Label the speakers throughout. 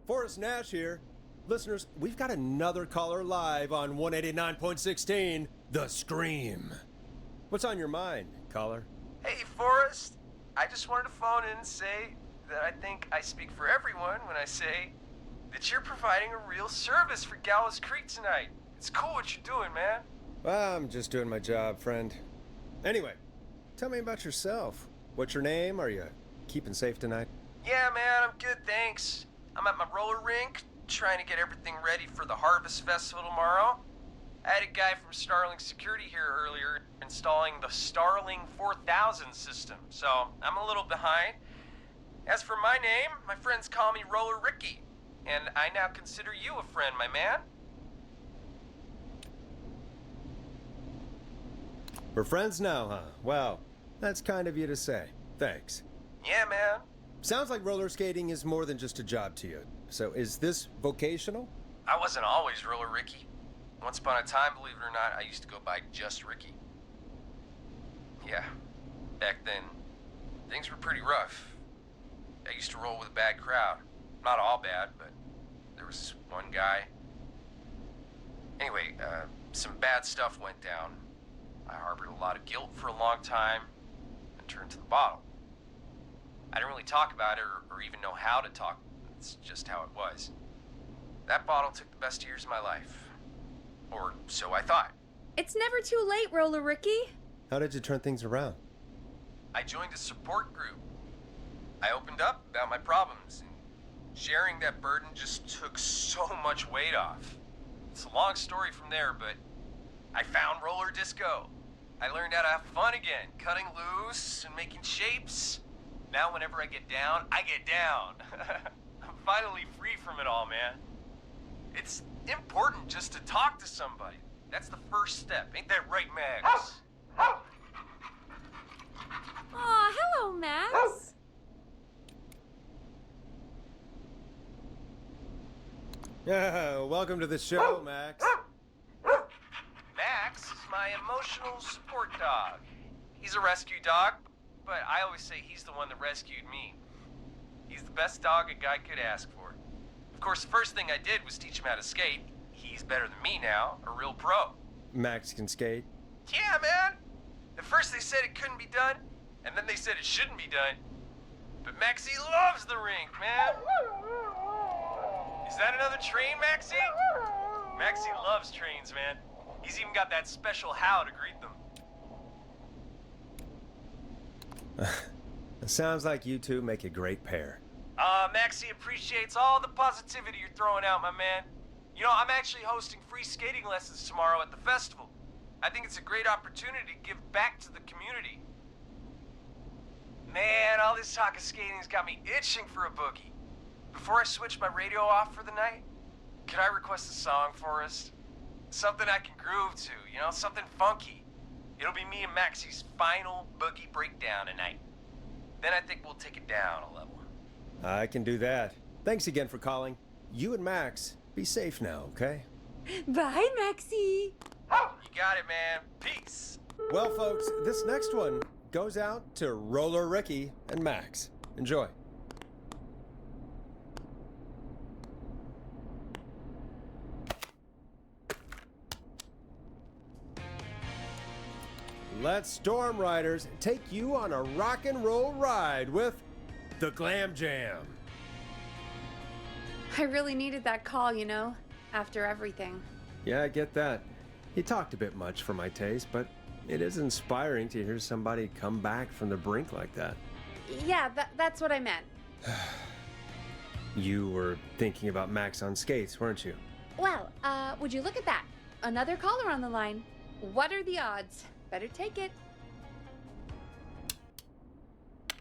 Speaker 1: Forrest Nash here. Listeners, we've got another caller live on 189.16, The Scream. What's on your mind, caller?
Speaker 2: Hey, Forrest. I just wanted to phone in and say that I think I speak for everyone when I say that you're providing a real service for Gallows Creek tonight. It's cool what you're doing, man.
Speaker 1: Well, I'm just doing my job, friend. Anyway, tell me about yourself. What's your name? Are you keeping safe tonight?
Speaker 2: Yeah, man, I'm good, thanks. I'm at my roller rink, trying to get everything ready for the Harvest Festival tomorrow. I had a guy from Starling Security here earlier installing the Starling 4000 system, so I'm a little behind. As for my name, my friends call me Roller Ricky, and I now consider you a friend, my man.
Speaker 1: We're friends now, huh? Well, that's kind of you to say. Thanks.
Speaker 2: Yeah, man.
Speaker 1: Sounds like roller skating is more than just a job to you. So is this vocational?
Speaker 2: I wasn't always Roller Ricky. Once upon a time, believe it or not, I used to go by just Ricky. Yeah, back then, things were pretty rough. I used to roll with a bad crowd. Not all bad, but there was this one guy. Anyway, some bad stuff went down. I harbored a lot of guilt for a long time and turned to the bottle. I didn't really talk about it or even know how to talk. It's just how it was. That bottle took the best years of my life. Or so I thought.
Speaker 3: It's never too late, Roller Ricky.
Speaker 1: How did you turn things around?
Speaker 2: I joined a support group. I opened up about my problems, and sharing that burden just took so much weight off. It's a long story from there, but I found roller disco. I learned how to have fun again, cutting loose and making shapes. Now whenever I get down, I get down. I'm finally free from it all, man. It's important just to talk to somebody. That's the first step. Ain't that right, Max?
Speaker 3: Aw, hello, Max.
Speaker 1: Yeah, welcome to the show, Max.
Speaker 2: Max is my emotional support dog. He's a rescue dog, but I always say he's the one that rescued me. He's the best dog a guy could ask for. Of course, the first thing I did was teach him how to skate. He's better than me now, a real pro.
Speaker 1: Max can skate?
Speaker 2: Yeah, man. At first they said it couldn't be done, and then they said it shouldn't be done. But Maxie loves the rink, man. Is that another train, Maxie? Maxie loves trains, man. He's even got that special how to greet them.
Speaker 1: It sounds like you two make a great pair.
Speaker 2: Maxie appreciates all the positivity you're throwing out, my man. You know, I'm actually hosting free skating lessons tomorrow at the festival. I think it's a great opportunity to give back to the community. Man, all this talk of skating's got me itching for a boogie. Before I switch my radio off for the night, could I request a song, Forrest? Something I can groove to, you know, something funky. It'll be me and Maxie's final boogie breakdown tonight. Then I think we'll take it down a level.
Speaker 1: I can do that. Thanks again for calling. You and Max, be safe now, okay?
Speaker 3: Bye, Maxie.
Speaker 2: You got it, man. Peace.
Speaker 1: Well, folks, this next one goes out to Roller Ricky and Max. Enjoy. Let Storm Riders take you on a rock and roll ride with the Glam Jam.
Speaker 3: I really needed that call, you know, after everything.
Speaker 1: Yeah, I get that. He talked a bit much for my taste, but it is inspiring to hear somebody come back from the brink like that.
Speaker 3: Yeah, that's what I meant.
Speaker 1: You were thinking about Max on skates, weren't you?
Speaker 3: Well, would you look at that? Another caller on the line. What are the odds? Better take it.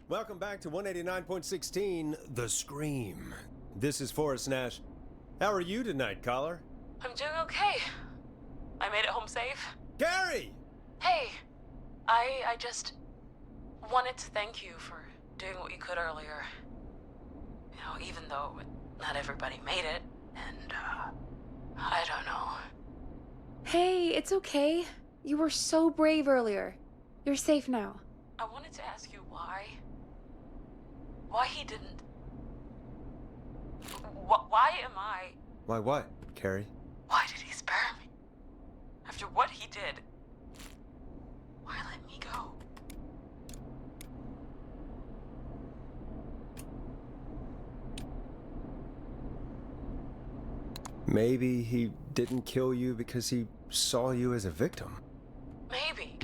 Speaker 1: Welcome back to 189.16, The Scream. This is Forrest Nash. How are you tonight, caller?
Speaker 4: I'm doing okay. I made it home safe.
Speaker 1: Gary!
Speaker 4: Hey, I just wanted to thank you for doing what you could earlier. You know, even though not everybody made it, and, I don't know.
Speaker 3: Hey, it's okay. You were so brave earlier. You're safe now.
Speaker 4: I wanted to ask you why he didn't. Why am I...
Speaker 1: Why what, Carrie?
Speaker 4: Why did he spare me? After what he did, why let me go?
Speaker 1: Maybe he didn't kill you because he saw you as a victim.
Speaker 4: Maybe.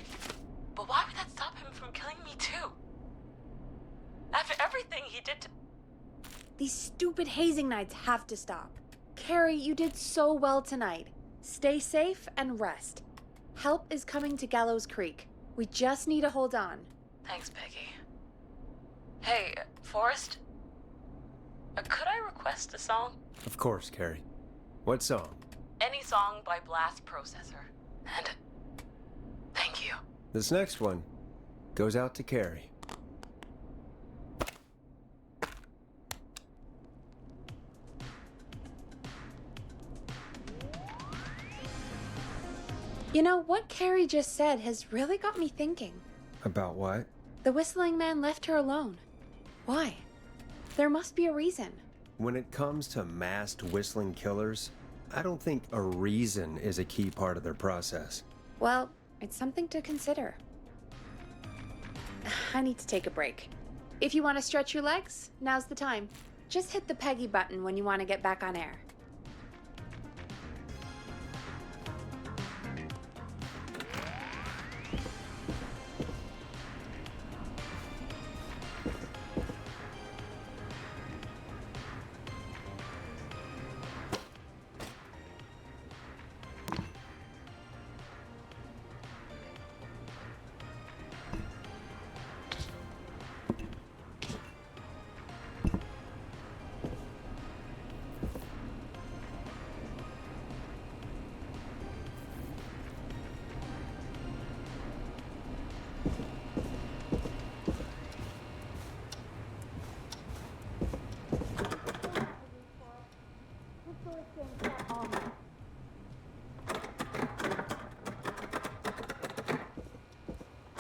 Speaker 4: But why would that stop him from killing me too? After everything he did to...
Speaker 3: These stupid hazing nights have to stop. Carrie, you did so well tonight. Stay safe and rest. Help is coming to Gallows Creek. We just need to hold on.
Speaker 4: Thanks, Peggy. Hey, Forrest? Could I request a song?
Speaker 1: Of course, Carrie. What song?
Speaker 4: Any song by Blast Processor. And thank you.
Speaker 1: This next one goes out to Carrie.
Speaker 3: You know, what Carrie just said has really got me thinking.
Speaker 1: About what?
Speaker 3: The whistling man left her alone. Why? There must be a reason.
Speaker 1: When it comes to masked whistling killers, I don't think a reason is a key part of their process.
Speaker 3: Well, it's something to consider. I need to take a break. If you want to stretch your legs, now's the time. Just hit the Peggy button when you want to get back on air.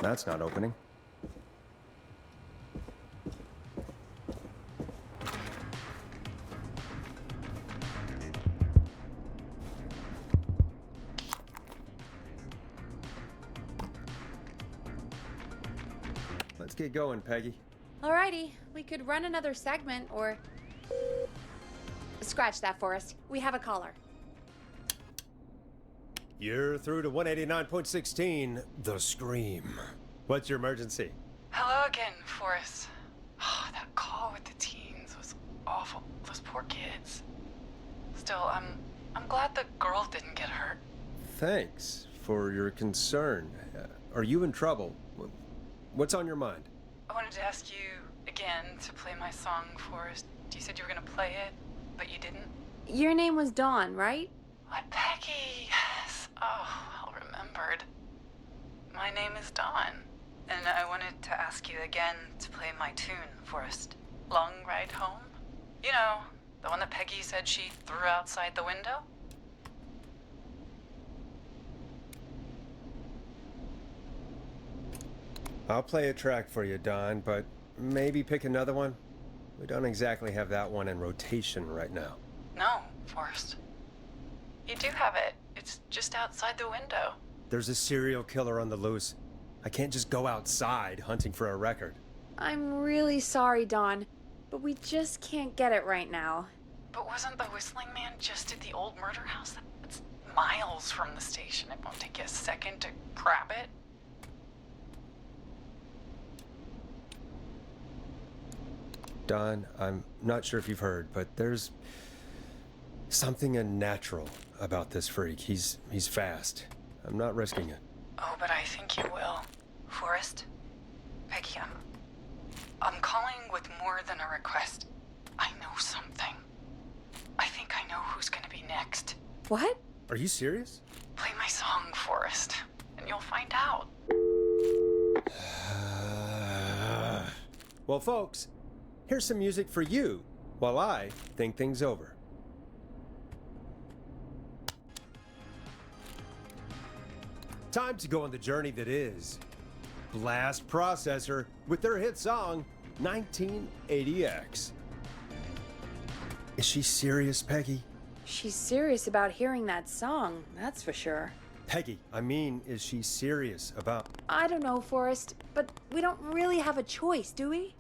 Speaker 1: That's not opening. Let's get going, Peggy.
Speaker 3: Alrighty, we could run another segment or... Scratch that, Forrest. We have a caller.
Speaker 1: You're through to 189.16, The Scream. What's your emergency?
Speaker 5: Hello again, Forrest. Oh, that call with the teens was awful. Those poor kids. Still, I'm glad the girl didn't get hurt.
Speaker 1: Thanks for your concern. Are you in trouble? What's on your mind?
Speaker 5: I wanted to ask you again to play my song, Forrest. You said you were gonna play it, but you didn't.
Speaker 3: Your name was Dawn, right?
Speaker 5: What, Peggy? Yes. Oh, well remembered. My name is Dawn, and I wanted to ask you again to play my tune, Forrest. Long Ride Home? You know, the one that Peggy said she threw outside the window?
Speaker 1: I'll play a track for you, Don, but maybe pick another one. We don't exactly have that one in rotation right now.
Speaker 5: No, Forrest. You do have it. It's just outside the window.
Speaker 1: There's a serial killer on the loose. I can't just go outside hunting for a record.
Speaker 3: I'm really sorry, Dawn, but we just can't get it right now.
Speaker 5: But wasn't the whistling man just at the old murder house? That's miles from the station. It won't take you a second to grab it.
Speaker 1: Don, I'm not sure if you've heard, but there's something unnatural about this freak. He's fast. I'm not risking it.
Speaker 5: Oh, but I think you will. Forrest? Peggy, I'm calling with more than a request. I know something. I think I know who's gonna be next.
Speaker 3: What?
Speaker 1: Are you serious?
Speaker 5: Play my song, Forrest, and you'll find out.
Speaker 1: Well, folks, here's some music for you while I think things over. Time to go on the journey that is Blast Processor with their hit song 1980X. Is Is she serious, Peggy?
Speaker 3: She's serious about hearing that song, that's for sure.
Speaker 1: Peggy, I mean, is she serious about...
Speaker 3: I don't know, Forrest, but we don't really have a choice, do we?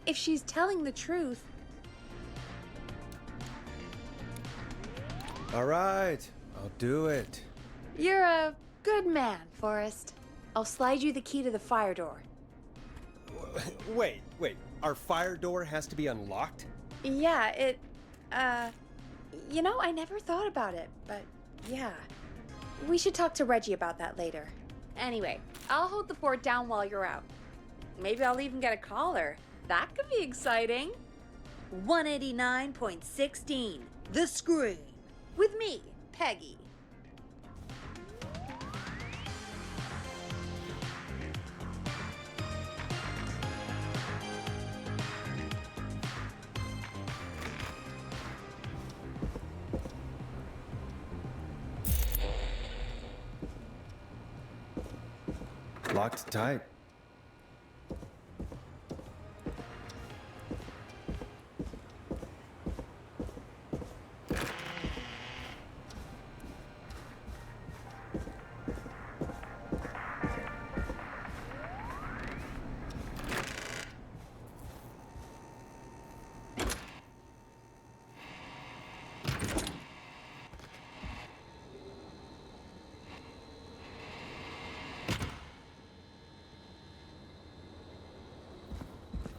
Speaker 3: If she's telling the truth...
Speaker 1: All right, I'll do it.
Speaker 3: You're a good man, Forrest. I'll slide you the key to the fire door.
Speaker 1: Wait. Our fire door has to be unlocked?
Speaker 3: Yeah, you know, I never thought about it, but yeah. We should talk to Reggie about that later. Anyway, I'll hold the fort down while you're out. Maybe I'll even get a caller. That could be exciting. 189.16, The Scream. With me, Peggy.
Speaker 1: Locked tight.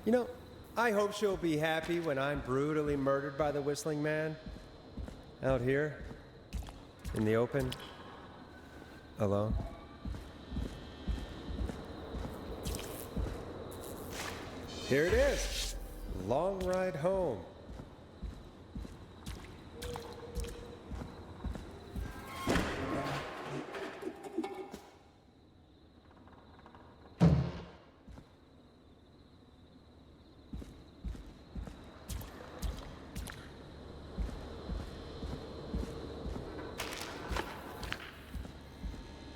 Speaker 1: You know, I hope she'll be happy when I'm brutally murdered by the Whistling Man. Out here, in the open, alone. Here it is. Long ride home.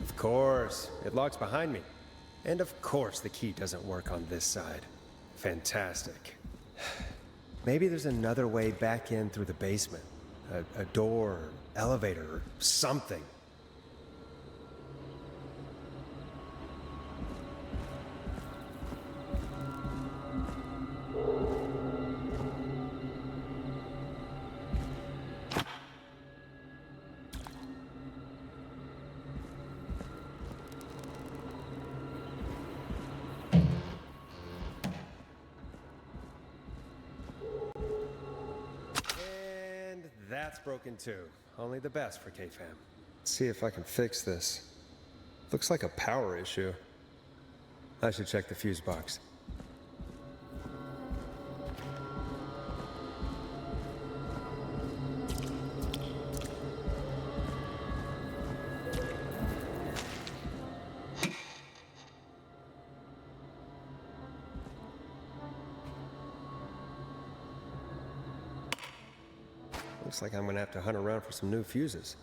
Speaker 1: Of course, it locks behind me. And of course the key doesn't work on this side. Fantastic. Maybe there's another way back in through the basement. A door, or elevator, or something. That's broken too. Only the best for K-Fam. See if I can fix this. Looks like a power issue. I should check the fuse box. Looks like I'm gonna have to hunt around for some new fuses.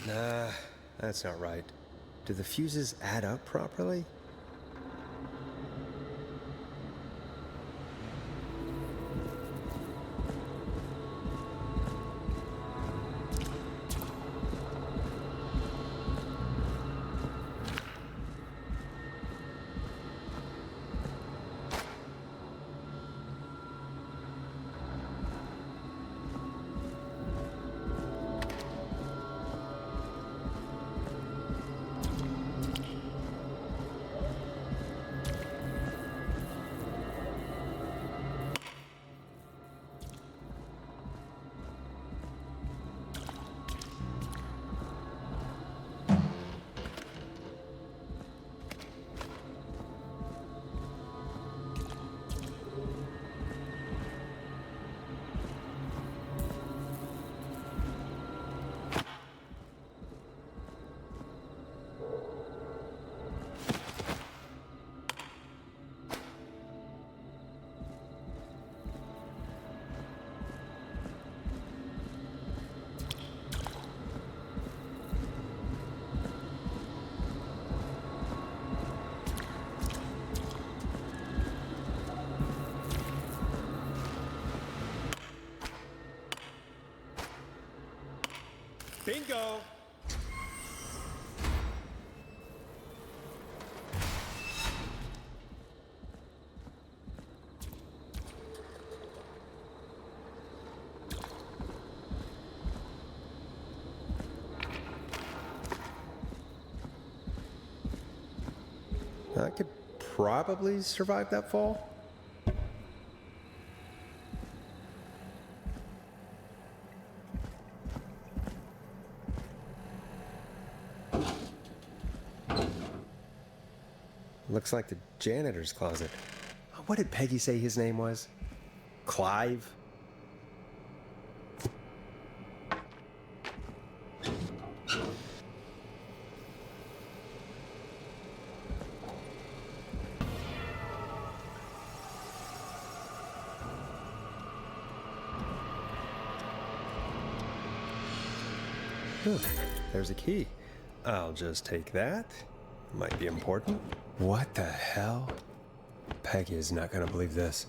Speaker 1: Nah, that's not right. Do the fuses add up properly? Bingo! I could probably survive that fall. Looks like the janitor's closet. What did Peggy say his name was? Clive? There's a key. I'll just take that. Might be important. What the hell? Peggy is not gonna believe this.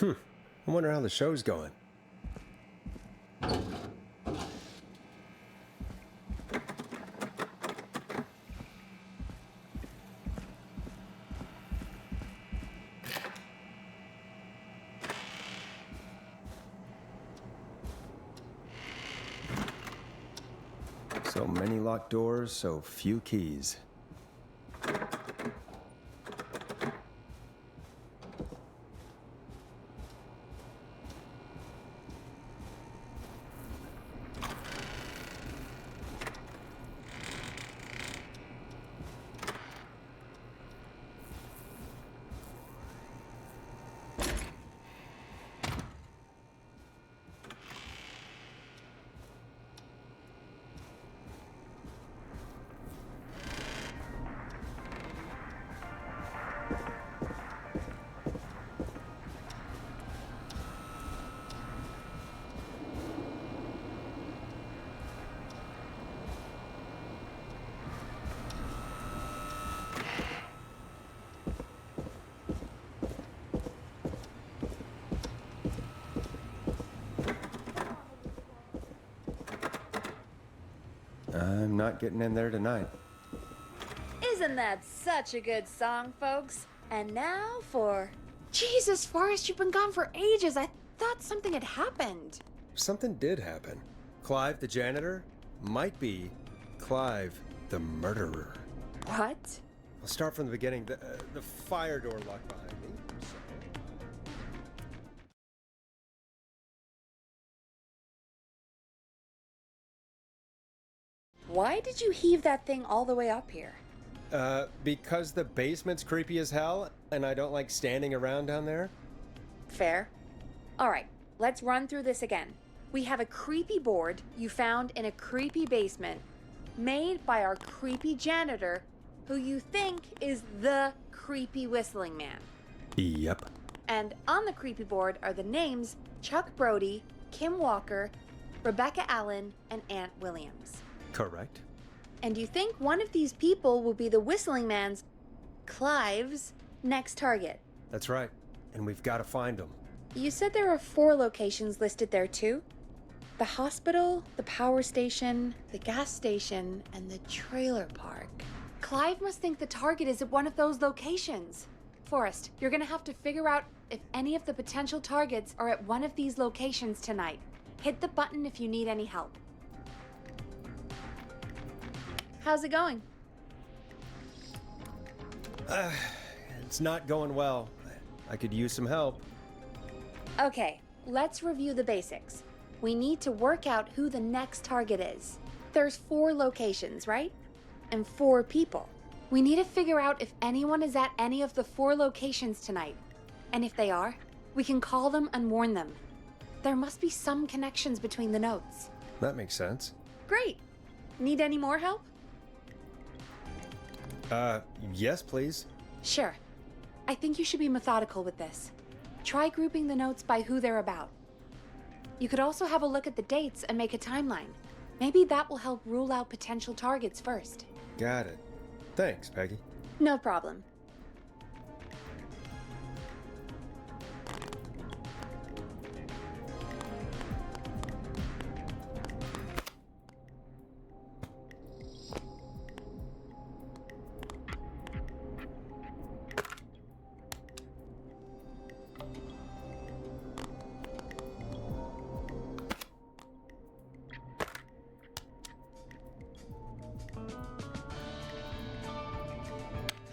Speaker 1: I wonder how the show's going. So many locked doors, so few keys. I'm not getting in there tonight.
Speaker 3: Isn't that such a good song, folks? And now for... Jesus, Forrest, you've been gone for ages. I thought something had happened.
Speaker 1: Something did happen. Clive the janitor might be Clive the murderer.
Speaker 3: What?
Speaker 1: I'll start from the beginning. The fire door locked behind me.
Speaker 3: Why did you heave that thing all the way up here?
Speaker 1: Because the basement's creepy as hell, and I don't like standing around down there.
Speaker 3: Fair. All right, let's run through this again. We have a creepy board you found in a creepy basement, made by our creepy janitor, who you think is the creepy whistling man.
Speaker 1: Yep.
Speaker 3: And on the creepy board are the names Chuck Brody, Kim Walker, Rebecca Allen, and Aunt Williams.
Speaker 1: Correct.
Speaker 3: And you think one of these people will be the whistling man's, Clive's, next target.
Speaker 1: That's right. And we've got to find him.
Speaker 3: You said there are 4 locations listed there too? The hospital, the power station, the gas station, and the trailer park. Clive must think the target is at one of those locations. Forrest, you're gonna have to figure out if any of the potential targets are at one of these locations tonight. Hit the button if you need any help. How's it going?
Speaker 1: It's not going well. I could use some help.
Speaker 3: Okay, let's review the basics. We need to work out who the next target is. There's 4 locations, right? And 4 people. We need to figure out if anyone is at any of the 4 locations tonight. And if they are, we can call them and warn them. There must be some connections between the notes.
Speaker 1: That makes sense.
Speaker 3: Great. Need any more help?
Speaker 1: Yes, please.
Speaker 3: Sure. I think you should be methodical with this. Try grouping the notes by who they're about. You could also have a look at the dates and make a timeline. Maybe that will help rule out potential targets first.
Speaker 1: Got it. Thanks, Peggy.
Speaker 3: No problem.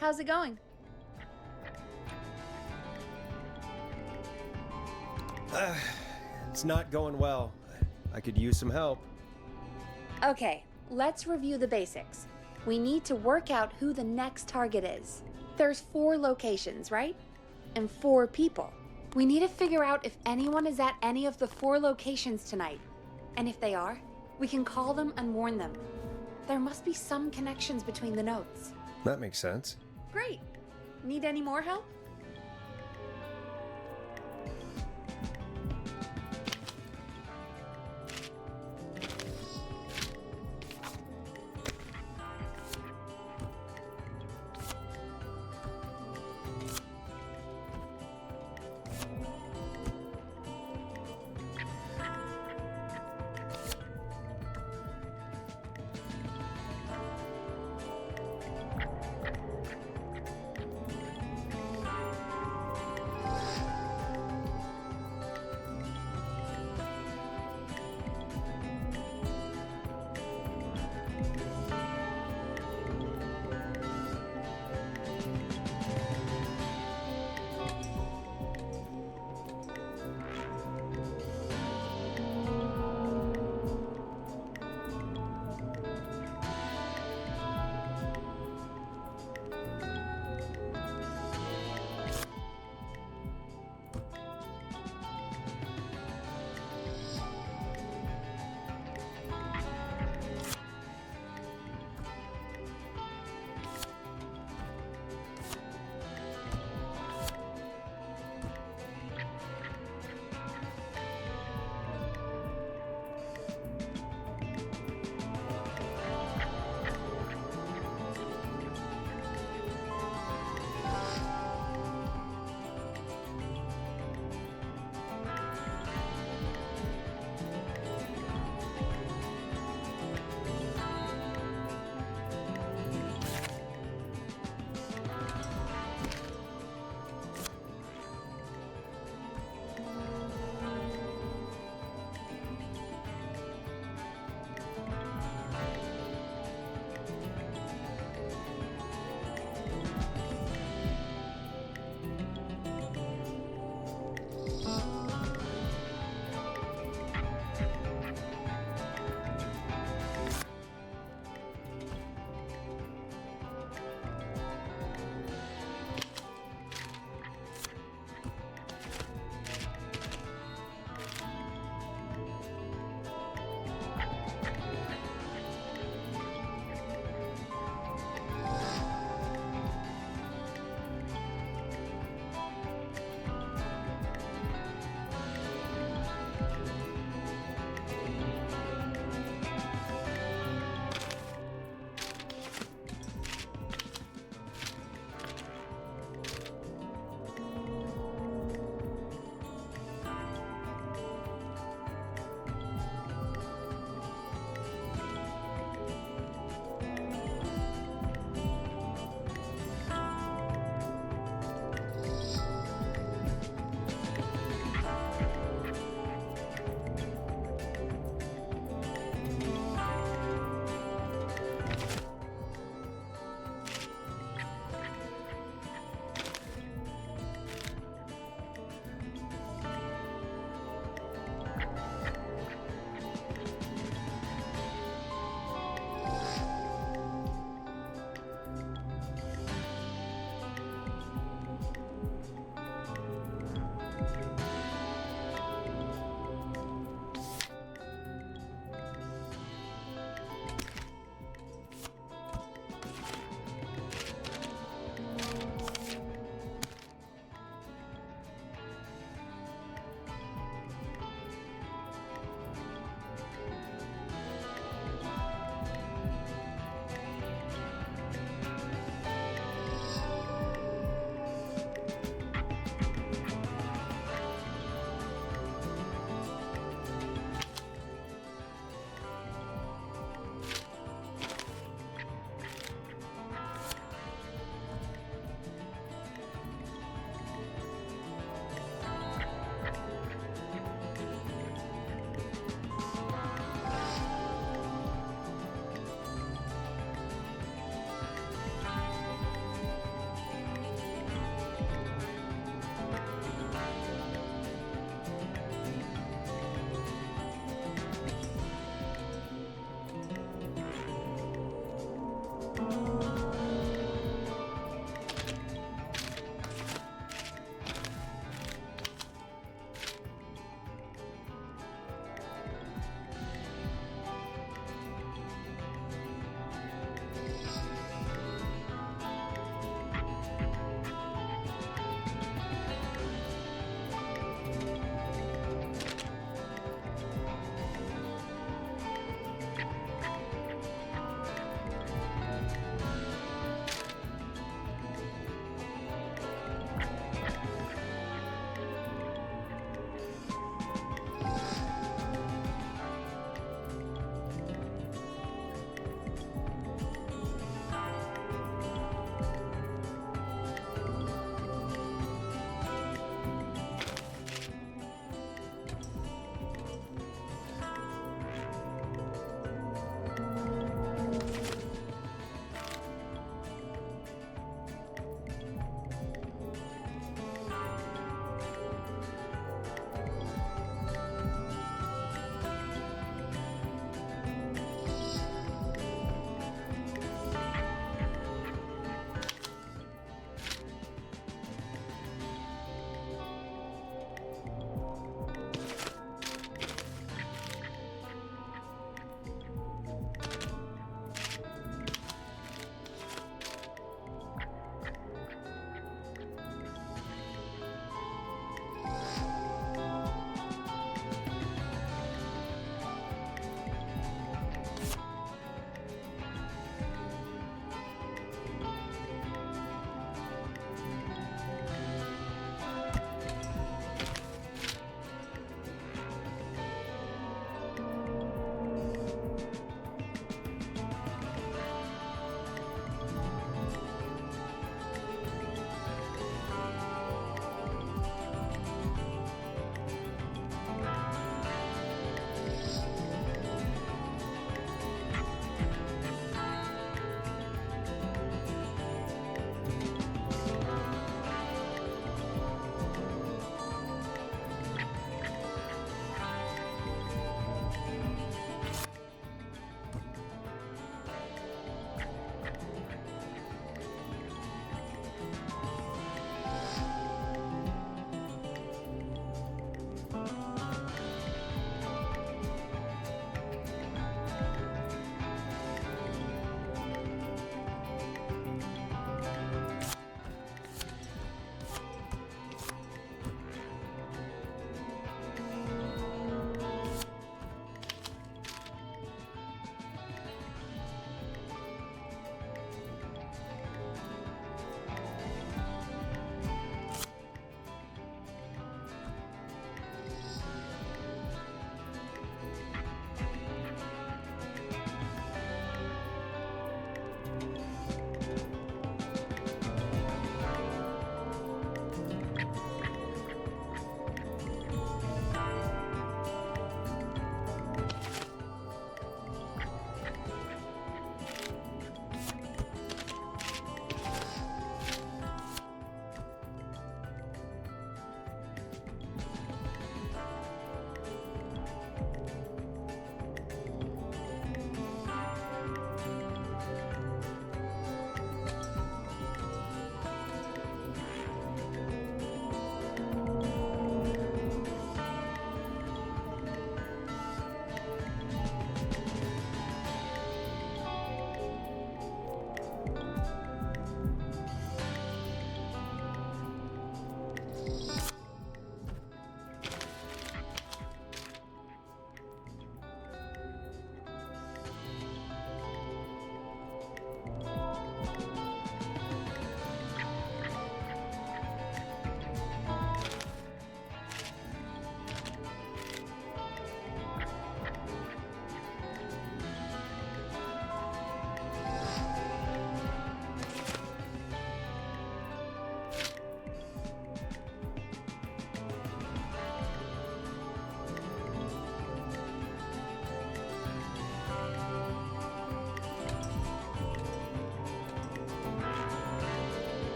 Speaker 3: How's it going?
Speaker 1: It's not going well. I could use some help.
Speaker 3: Okay, let's review the basics. We need to work out who the next target is. There's 4 locations, right? And 4 people. We need to figure out if anyone is at any of the 4 locations tonight. And if they are, we can call them and warn them. There must be some connections between the notes.
Speaker 1: That makes sense.
Speaker 3: Great. Need any more help?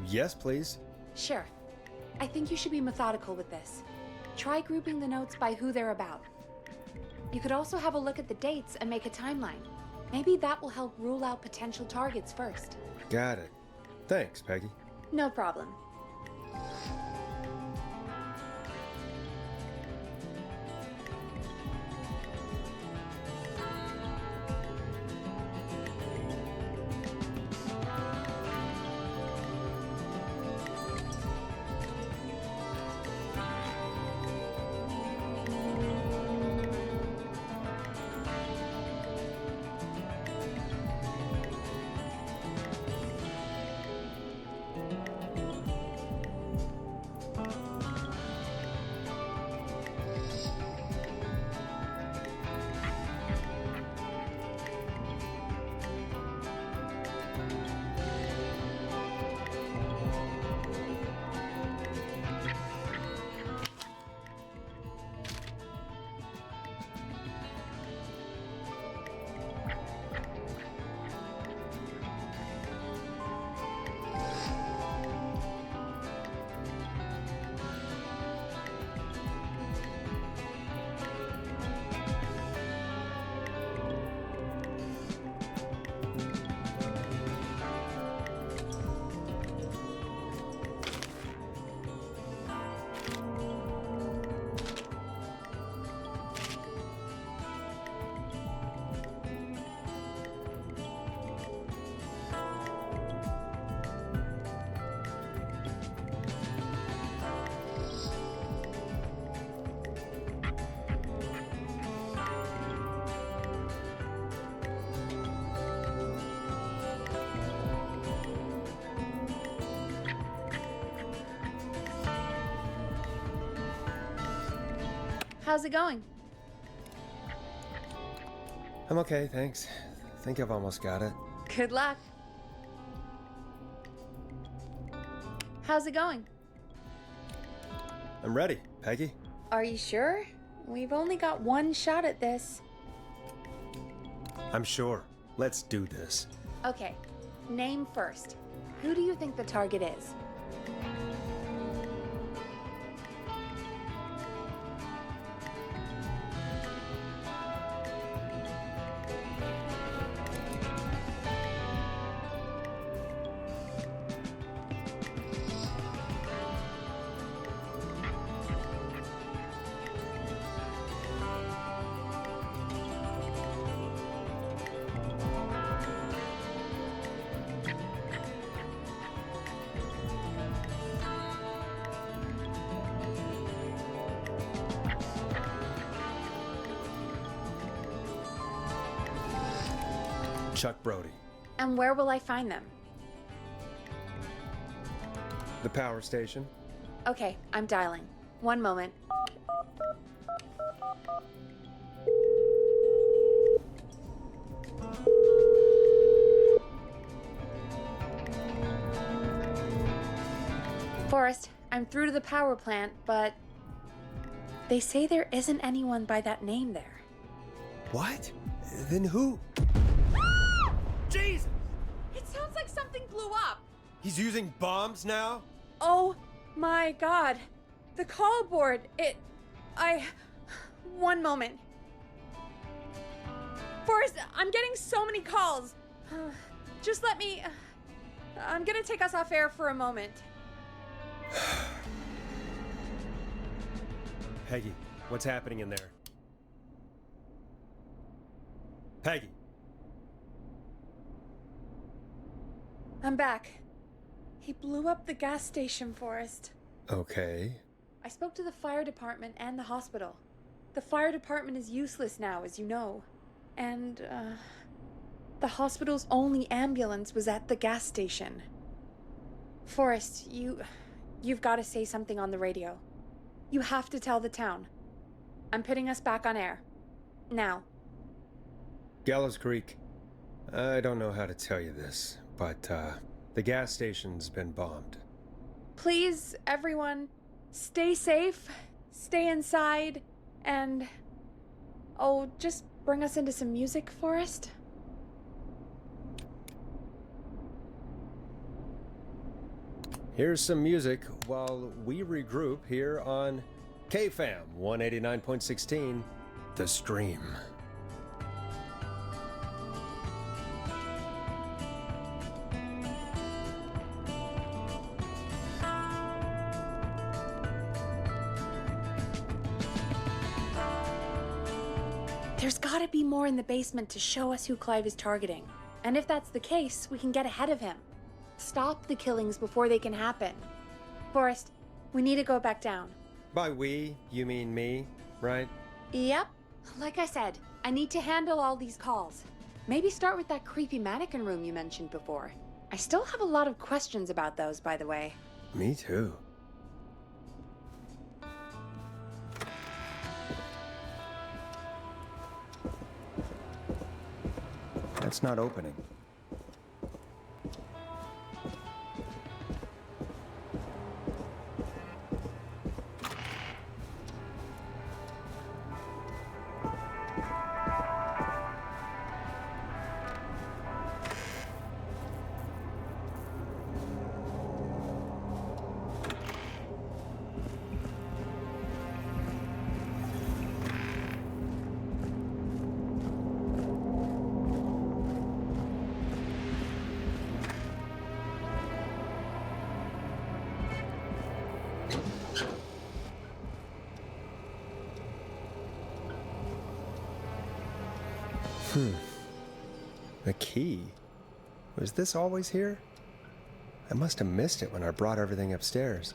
Speaker 1: Yes, please.
Speaker 3: Sure. I think you should be methodical with this. Try grouping the notes by who they're about. You could also have a look at the dates and make a timeline. Maybe that will help rule out potential targets first.
Speaker 1: Got it. Thanks, Peggy.
Speaker 3: No problem. How's it going?
Speaker 1: I'm okay, thanks. Think I've almost got it.
Speaker 3: Good luck. How's it going?
Speaker 1: I'm ready, Peggy.
Speaker 3: Are you sure? We've only got one shot at this.
Speaker 1: I'm sure. Let's do this.
Speaker 3: Okay, name first. Who do you think the target is?
Speaker 1: Chuck Brody.
Speaker 3: And where will I find them?
Speaker 1: The power station.
Speaker 3: Okay, I'm dialing. One moment. Forrest, I'm through to the power plant, but they say there isn't anyone by that name there.
Speaker 1: What? Then who? Jesus!
Speaker 3: It sounds like something blew up.
Speaker 1: He's using bombs now?
Speaker 3: Oh my god. The call board, One moment. Forrest, I'm getting so many calls. Just let me... I'm gonna take us off air for a moment.
Speaker 1: Peggy, what's happening in there? Peggy!
Speaker 3: I'm back. He blew up the gas station, Forrest.
Speaker 1: Okay.
Speaker 3: I spoke to the fire department and the hospital. The fire department is useless now, as you know. And, the hospital's only ambulance was at the gas station. Forrest, you've got to say something on the radio. You have to tell the town. I'm putting us back on air. Now.
Speaker 1: Gallows Creek. I don't know how to tell you this, but, the gas station's been bombed.
Speaker 3: Please, everyone, stay safe, stay inside, and... Oh, just bring us into some music, Forrest.
Speaker 1: Here's some music while we regroup here on KFAM 189.16, The Stream.
Speaker 3: There's gotta be more in the basement to show us who Clive is targeting. And if that's the case, we can get ahead of him. Stop the killings before they can happen. Forrest, we need to go back down.
Speaker 1: By we, you mean me, right?
Speaker 3: Yep. Like I said, I need to handle all these calls. Maybe start with that creepy mannequin room you mentioned before. I still have a lot of questions about those, by the way.
Speaker 1: Me too. That's not opening. The key? Was this always here? I must have missed it when I brought everything upstairs.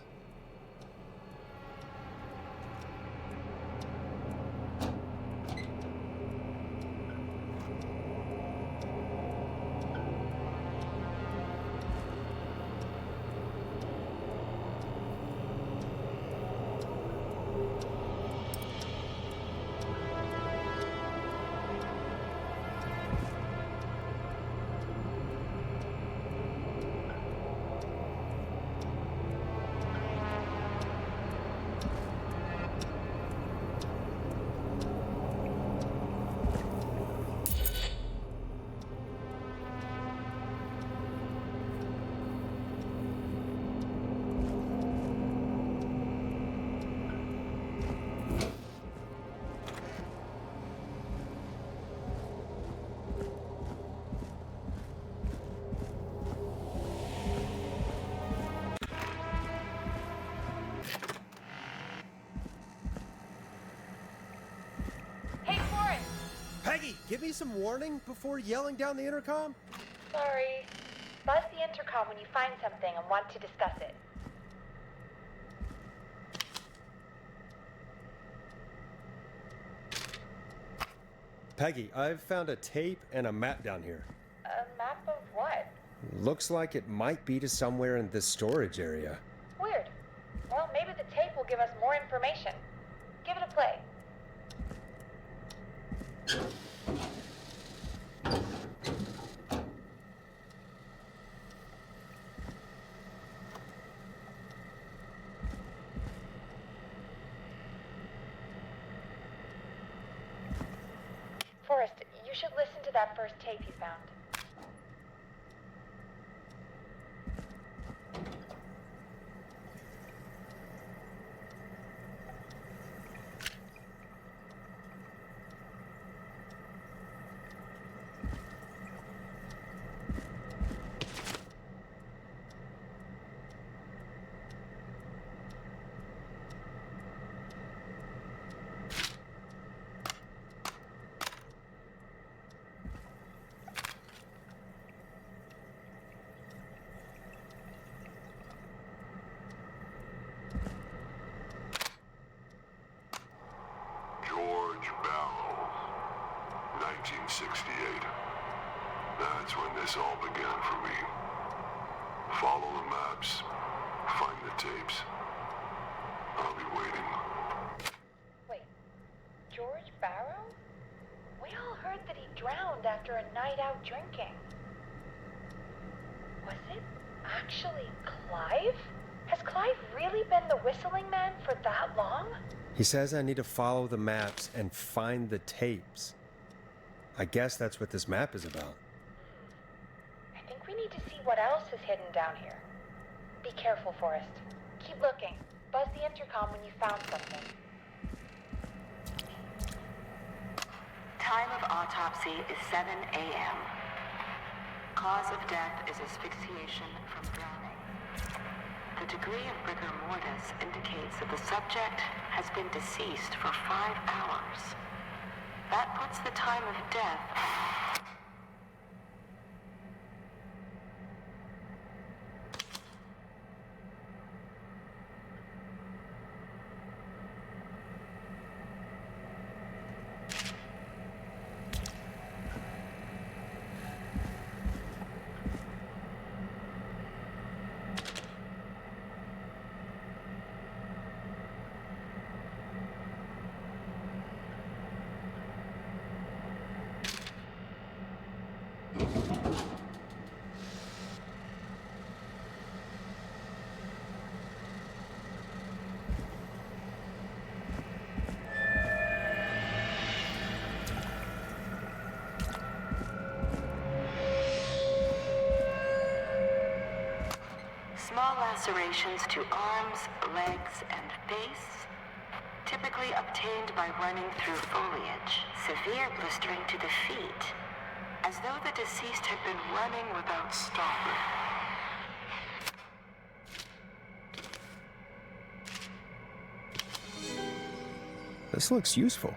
Speaker 1: Peggy, give me some warning before yelling down the intercom.
Speaker 3: Sorry. Buzz the intercom when you find something and want to discuss it.
Speaker 1: Peggy, I've found a tape and a map down here.
Speaker 3: A map of what?
Speaker 1: Looks like it might be to somewhere in this storage area.
Speaker 3: Weird. Well, maybe the tape will give us more information. Give it a play. Forrest, you should listen to that first tape you found.
Speaker 6: George Barrow, 1968. That's when this all began for me. Follow the maps, find the tapes. I'll be waiting.
Speaker 3: Wait, George Barrow? We all heard that he drowned after a night out drinking. Was it actually Clive? Has Clive really been the whistling man for that long?
Speaker 1: He says I need to follow the maps and find the tapes. I guess that's what this map is about.
Speaker 3: I think we need to see what else is hidden down here. Be careful, Forrest. Keep looking. Buzz the intercom when you found something.
Speaker 7: Time of autopsy is 7 a.m. Cause of death is asphyxiation from drowning. The degree of rigor mortis indicates that the subject has been deceased for 5 hours. That puts the time of death... Small lacerations to arms, legs, and face, typically obtained by running through foliage. Severe blistering to the feet, as though the deceased had been running without stopping.
Speaker 1: This looks useful.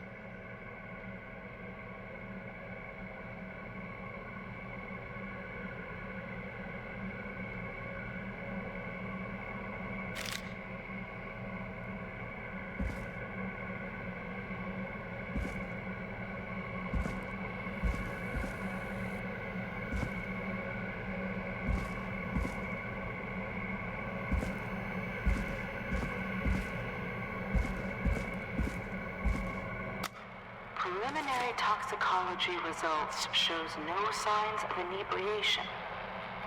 Speaker 7: Preliminary toxicology results shows no signs of inebriation.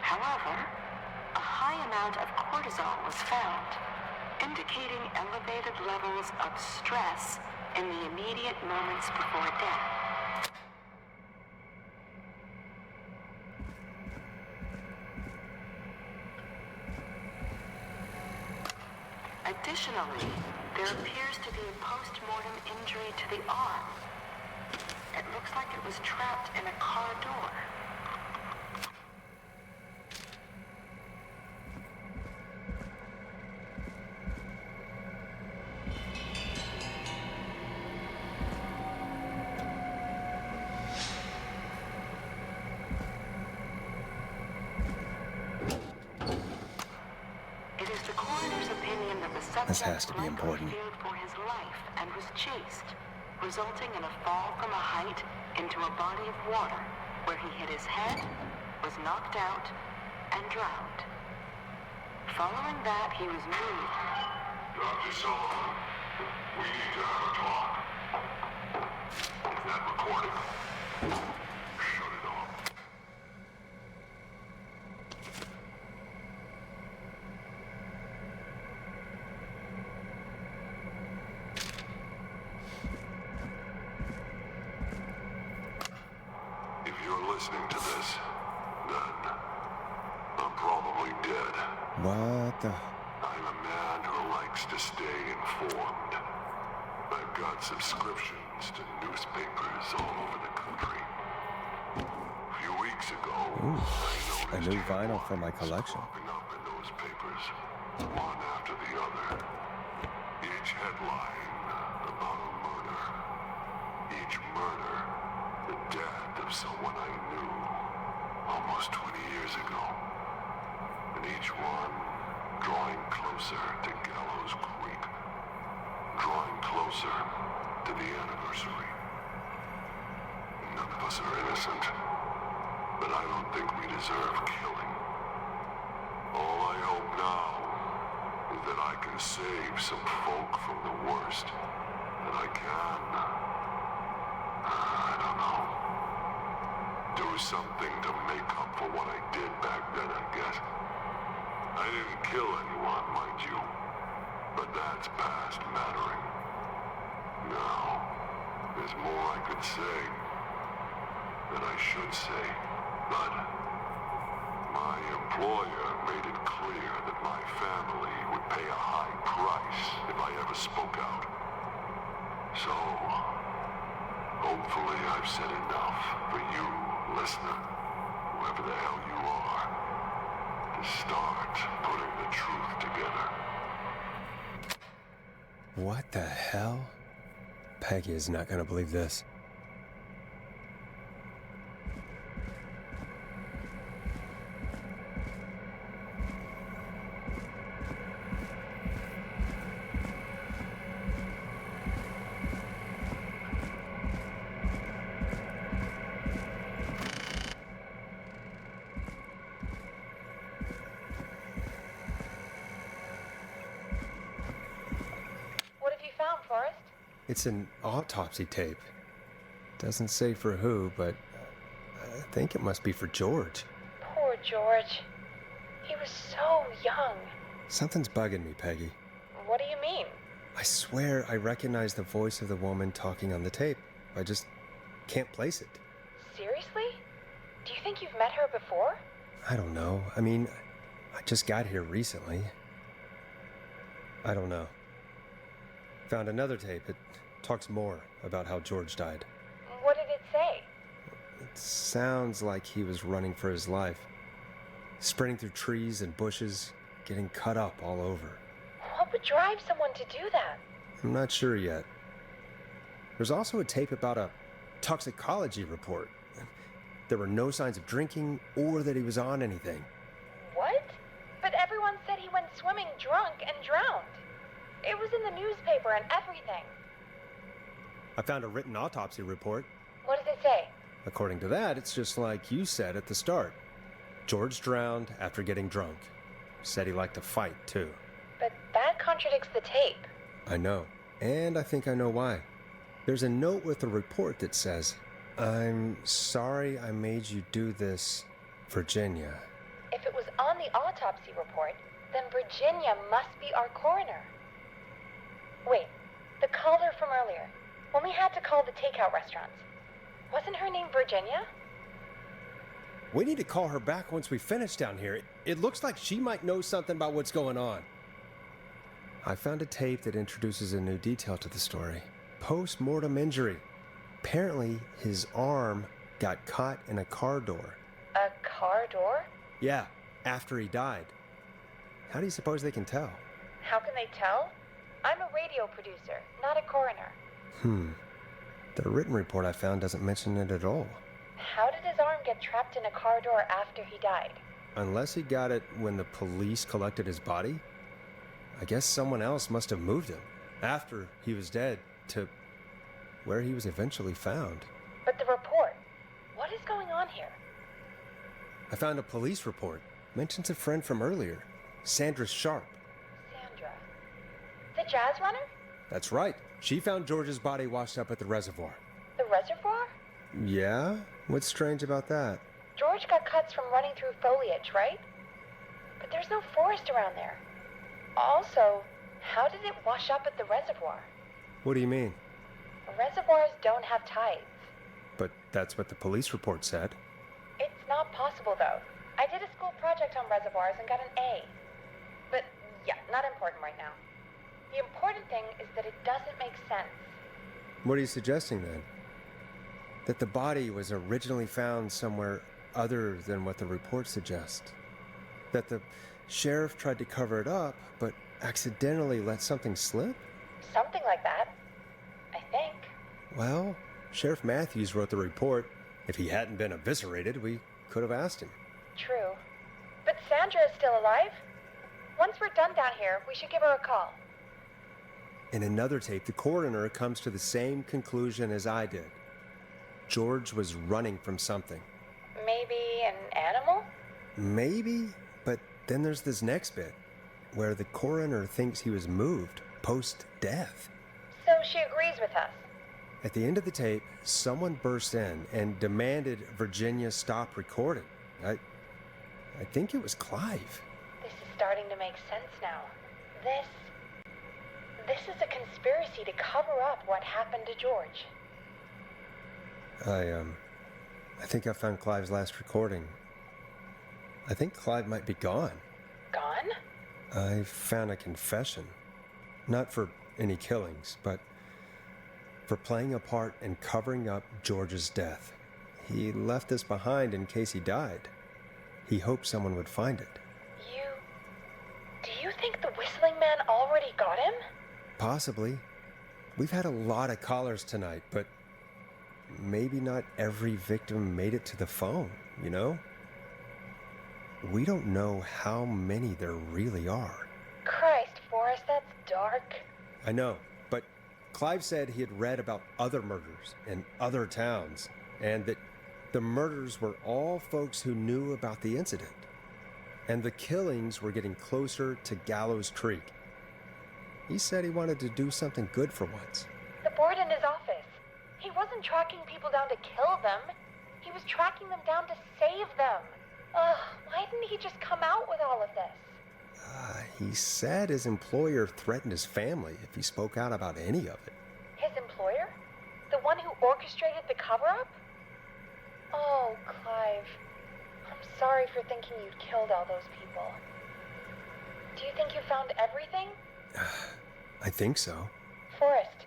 Speaker 7: However, a high amount of cortisol was found, indicating elevated levels of stress in the immediate moments before death. Additionally, there appears to be a post-mortem injury to the arm. It looks like it was trapped in a car door. It is the coroner's opinion that the subject
Speaker 1: This has to be
Speaker 7: likely
Speaker 1: important.
Speaker 7: feared for his life and was chased, resulting in a fall from a height into a body of water, where he hit his head, was knocked out, and drowned. Following that, he was moved.
Speaker 6: Dr. Sullivan, we need to have a talk. Is that recording? Shut it off. If you're listening to this, then I'm probably dead.
Speaker 1: What the?
Speaker 6: I'm a man who likes to stay informed. I've got subscriptions to newspapers all over the country. A few weeks ago,
Speaker 1: Ooh,
Speaker 6: I
Speaker 1: a
Speaker 6: noticed
Speaker 1: new vinyl for my
Speaker 6: headlines
Speaker 1: collection.
Speaker 6: popping up in those papers, one after the other. Each headline about a murder. Each murder, the death of someone I knew almost 20 years ago. And each one drawing closer to Gallows Creek. Drawing closer to the anniversary. None of us are innocent, but I don't think we deserve killing. All I hope now is that I can save some folk from the worst. That I can, I don't know, do something to make up for what I did back then, I guess. I didn't kill anyone, mind you, but that's past mattering. Now, there's more I could say, that I should say, but My employer made it clear that my family would pay a high price if I ever spoke out. So, hopefully I've said enough for you, listener, whoever the hell you are, to start putting the truth together.
Speaker 1: What the hell? Peggy is not gonna believe this.
Speaker 3: What have you found, Forrest?
Speaker 1: It's an autopsy tape. Doesn't say for who, but I think it must be for George.
Speaker 3: Poor George. He was so young.
Speaker 1: Something's bugging me, Peggy.
Speaker 3: What do you mean?
Speaker 1: I swear I recognize the voice of the woman talking on the tape. I just can't place it.
Speaker 3: Seriously? Do you think you've met her before?
Speaker 1: I don't know. I mean, I just got here recently. I don't know. Found another tape. It talks more about how George died.
Speaker 3: What did it say?
Speaker 1: It sounds like he was running for his life. Sprinting through trees and bushes, getting cut up all over.
Speaker 3: What would drive someone to do that?
Speaker 1: I'm not sure yet. There's also a tape about a toxicology report. There were no signs of drinking or that he was on anything.
Speaker 3: What? But everyone said he went swimming drunk and drowned. It was in the newspaper and everything.
Speaker 1: I found a written autopsy report.
Speaker 3: What does it say?
Speaker 1: According to that, it's just like you said at the start. George drowned after getting drunk. Said he liked to fight, too.
Speaker 3: But that contradicts the tape.
Speaker 1: I know. And I think I know why. There's a note with the report that says, "I'm sorry I made you do this, Virginia."
Speaker 3: If it was on the autopsy report, then Virginia must be our coroner. Wait, the caller from earlier, when we had to call the takeout restaurants, wasn't her name Virginia?
Speaker 1: We need to call her back once we finish down here. It looks like she might know something about what's going on. I found a tape that introduces a new detail to the story. Post-mortem injury. Apparently, his arm got caught in a car door.
Speaker 3: A car door?
Speaker 1: Yeah, after he died. How do you suppose they can tell?
Speaker 3: How can they tell? I'm a radio producer, not a coroner.
Speaker 1: The written report I found doesn't mention it at all.
Speaker 3: How did his arm get trapped in a car door after he died?
Speaker 1: Unless he got it when the police collected his body, I guess someone else must have moved him after he was dead to where he was eventually found.
Speaker 3: But the report, what is going on here?
Speaker 1: I found a police report. Mentions a friend from earlier, Sandra Sharp.
Speaker 3: Sandra. The jazz runner?
Speaker 1: That's right. She found George's body washed up at the reservoir.
Speaker 3: The reservoir?
Speaker 1: Yeah? What's strange about that?
Speaker 3: George got cuts from running through foliage, right? But there's no forest around there. Also, how did it wash up at the reservoir?
Speaker 1: What do you mean?
Speaker 3: Reservoirs don't have tides.
Speaker 1: But that's what the police report said.
Speaker 3: It's not possible, though. I did a school project on reservoirs and got an A. But, yeah, not important right now. The important thing is that it doesn't make sense.
Speaker 1: What are you suggesting then? That the body was originally found somewhere other than what the report suggests? That the sheriff tried to cover it up, but accidentally let something slip?
Speaker 3: Something like that. I think.
Speaker 1: Well, Sheriff Matthews wrote the report. If he hadn't been eviscerated, we could have asked him.
Speaker 3: True. But Sandra is still alive? Once we're done down here, we should give her a call.
Speaker 1: In another tape, the coroner comes to the same conclusion as I did. George was running from something.
Speaker 3: Maybe an animal?
Speaker 1: Maybe, but then there's this next bit, where the coroner thinks he was moved post-death.
Speaker 3: So she agrees with us.
Speaker 1: At the end of the tape, someone burst in and demanded Virginia stop recording. I think it was Clive.
Speaker 3: This is starting to make sense now. This is a conspiracy to cover up what happened to George.
Speaker 1: I think I found Clive's last recording. I think Clive might be gone.
Speaker 3: Gone?
Speaker 1: I found a confession. Not for any killings, but for playing a part in covering up George's death. He left this behind in case he died. He hoped someone would find it.
Speaker 3: Do you think the Whistling Man already got him?
Speaker 1: Possibly. We've had a lot of callers tonight, but maybe not every victim made it to the phone, you know? We don't know how many there really are.
Speaker 3: Christ, Forrest, that's dark.
Speaker 1: I know, but Clive said he had read about other murders in other towns, and that the murders were all folks who knew about the incident. And the killings were getting closer to Gallows Creek. He said he wanted to do something good for once.
Speaker 3: The board in his office. He wasn't tracking people down to kill them. He was tracking them down to save them. Ugh, why didn't he just come out with all of this?
Speaker 1: He said his employer threatened his family if he spoke out about any of it.
Speaker 3: His employer? The one who orchestrated the cover-up? Oh, Clive. I'm sorry for thinking you'd killed all those people. Do you think you found everything?
Speaker 1: I think so.
Speaker 3: Forrest,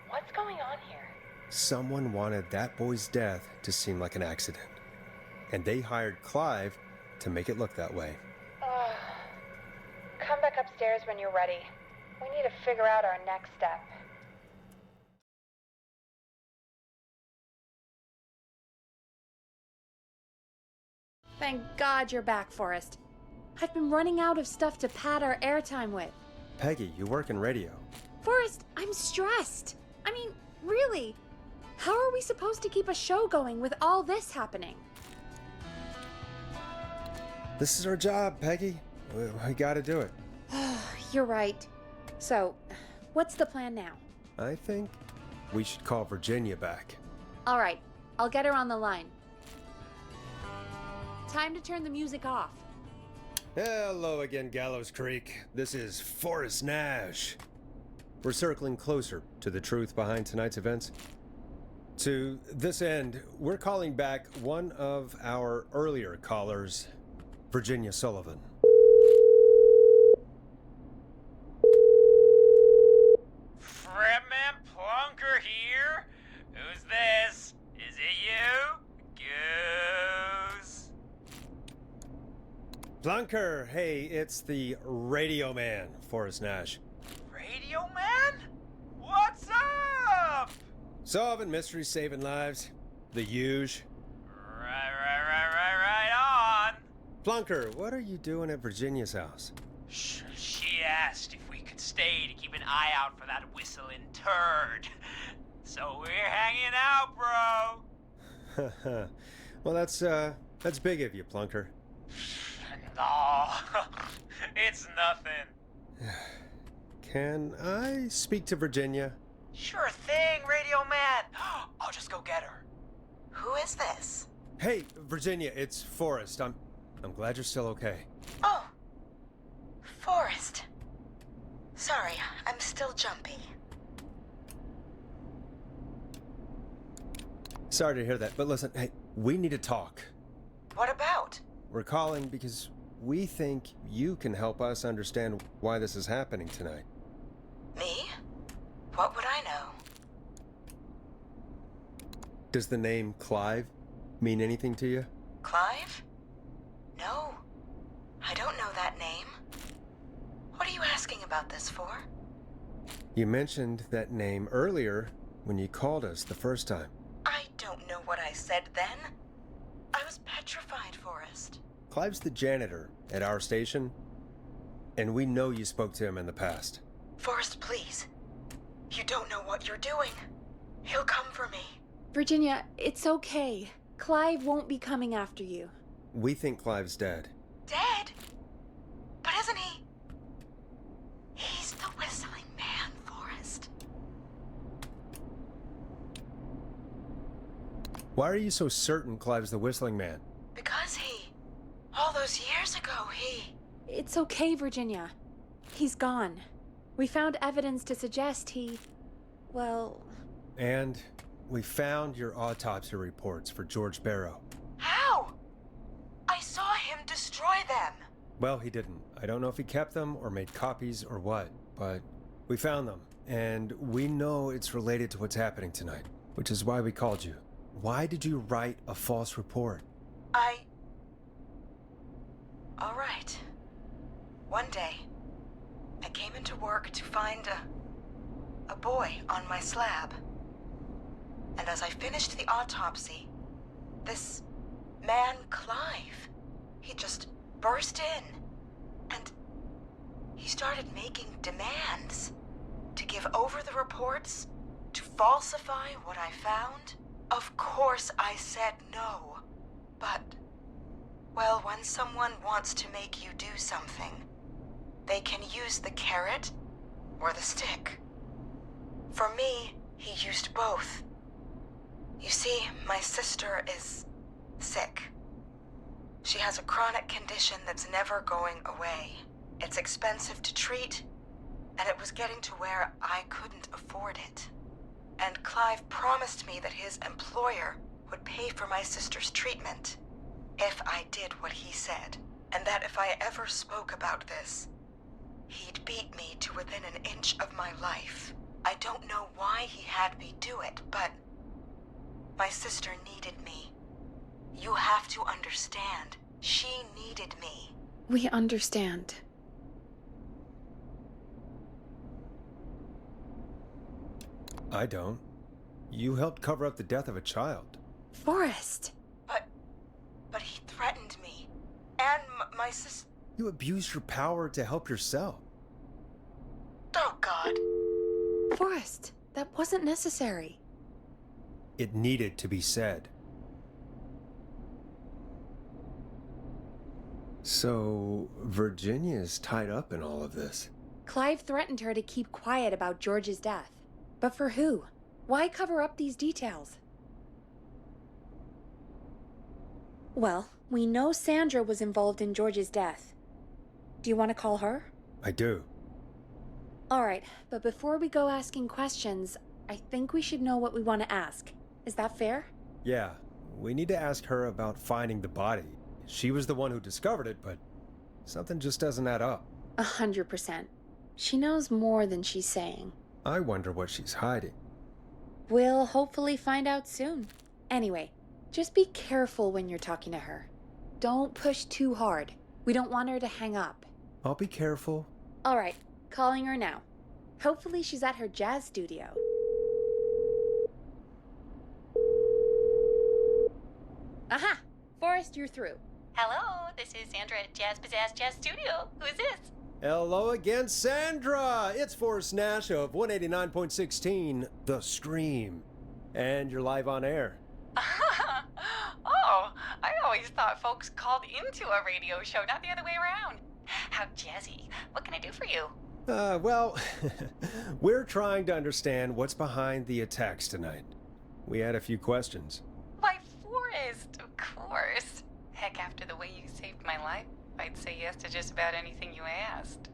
Speaker 3: what's going on here?
Speaker 1: Someone wanted that boy's death to seem like an accident. And they hired Clive to make it look that way.
Speaker 3: Come back upstairs when you're ready. We need to figure out our next step. Thank God you're back, Forrest. I've been running out of stuff to pad our airtime with.
Speaker 1: Peggy, you work in radio.
Speaker 3: Forrest, I'm stressed. I mean, really, how are we supposed to keep a show going with all this happening?
Speaker 1: This is our job, Peggy. We gotta do it.
Speaker 3: You're right. So, what's the plan now?
Speaker 1: I think we should call Virginia back.
Speaker 3: All right, I'll get her on the line. Time to turn the music off.
Speaker 1: Hello again, Gallows Creek. This is Forrest Nash. We're circling closer to the truth behind tonight's events. To this end, we're calling back one of our earlier callers, Virginia Sullivan.
Speaker 8: Fretman Plunker here? Who's this? Is it you? Goose?
Speaker 1: Plunker, hey, it's the Radio Man, Forrest Nash.
Speaker 8: Radio Man? What's up?
Speaker 1: Solving mysteries, saving lives. The huge.
Speaker 8: Right on.
Speaker 1: Plunker, what are you doing at Virginia's house?
Speaker 8: She asked if we could stay to keep an eye out for that whistling turd. So we're hanging out, bro.
Speaker 1: Well, that's big of you, Plunker.
Speaker 8: No, it's nothing.
Speaker 1: Can I speak to Virginia?
Speaker 8: Sure thing, Radio Man. I'll just go get her.
Speaker 5: Who is this?
Speaker 1: Hey, Virginia, it's Forrest. I'm glad you're still okay.
Speaker 5: Oh, Forrest. Sorry, I'm still jumpy.
Speaker 1: Sorry to hear that, but listen, hey, we need to talk.
Speaker 5: What about?
Speaker 1: We're calling because we think you can help us understand why this is happening tonight.
Speaker 5: Me? What would I know?
Speaker 1: Does the name Clive mean anything to you?
Speaker 5: Clive? No, I don't know that name. What are you asking about this for?
Speaker 1: You mentioned that name earlier when you called us the first time.
Speaker 5: I don't know what I said then. I was petrified, Forrest.
Speaker 1: Clive's the janitor at our station, and we know you spoke to him in the past.
Speaker 5: Forrest, please. You don't know what you're doing. He'll come for me.
Speaker 3: Virginia, it's okay. Clive won't be coming after you.
Speaker 1: We think Clive's dead.
Speaker 5: Dead? But isn't he? He's the Whistling Man, Forrest.
Speaker 1: Why are you so certain Clive's the Whistling Man?
Speaker 5: Because all those years ago,
Speaker 3: It's okay, Virginia. He's gone. We found evidence to suggest well...
Speaker 1: And we found your autopsy reports for George Barrow.
Speaker 5: How? I saw him destroy
Speaker 1: Well, he didn't. I don't know if he kept them or made copies or what, but we found them, and we know it's related to what's happening tonight, which is why we called you. Why did you write a false report?
Speaker 7: All right. One day, I came into work to find a boy on my slab. And as I finished the autopsy, this man, Clive, he just burst in. And he started making demands to give over the reports, to falsify what I found. Of course I said no. But, well, when someone wants to make you do something, they can use the carrot or the stick. For me, he used both. You see, my sister is sick. She has a chronic condition that's never going away. It's expensive to treat, and it was getting to where I couldn't afford it. And Clive promised me that his employer would pay for my sister's treatment if I did what he said, and that if I ever spoke about this, he'd beat me to within an inch of my life. I don't know why he had me do it, but my sister needed me. You have to understand, she needed me.
Speaker 3: We understand.
Speaker 1: I don't. You helped cover up the death of a child.
Speaker 3: Forrest!
Speaker 7: But he threatened me. And my sister...
Speaker 1: You abused your power to help yourself.
Speaker 7: Oh, God.
Speaker 3: Forrest, that wasn't necessary.
Speaker 1: It needed to be said. So, Virginia's tied up in all of this.
Speaker 3: Clive threatened her to keep quiet about George's death. But for who? Why cover up these details? Well, we know Sandra was involved in George's death. Do you want to call her?
Speaker 1: I do.
Speaker 3: Alright, but before we go asking questions, I think we should know what we want to ask. Is that fair?
Speaker 1: Yeah, we need to ask her about finding the body. She was the one who discovered it, but something just doesn't add up.
Speaker 3: 100%. She knows more than she's saying.
Speaker 1: I wonder what she's hiding.
Speaker 3: We'll hopefully find out soon. Anyway, just be careful when you're talking to her. Don't push too hard. We don't want her to hang up.
Speaker 1: I'll be careful.
Speaker 3: Alright, calling her now. Hopefully she's at her jazz studio. Aha! Forrest, you're through.
Speaker 4: Hello, this is Sandra at Jazz Pizzazz Jazz Studio. Who is this?
Speaker 1: Hello again, Sandra! It's Forrest Nash of 189.16, The Stream. And you're live on air.
Speaker 5: Oh, I always thought folks called into a radio show, not the other way around. How jazzy. What can I do for you?
Speaker 1: Well, we're trying to understand what's behind the attacks tonight. We had a few questions.
Speaker 5: Why, Forrest, of course. Heck, after the way you saved my life, I'd say yes to just about anything you asked.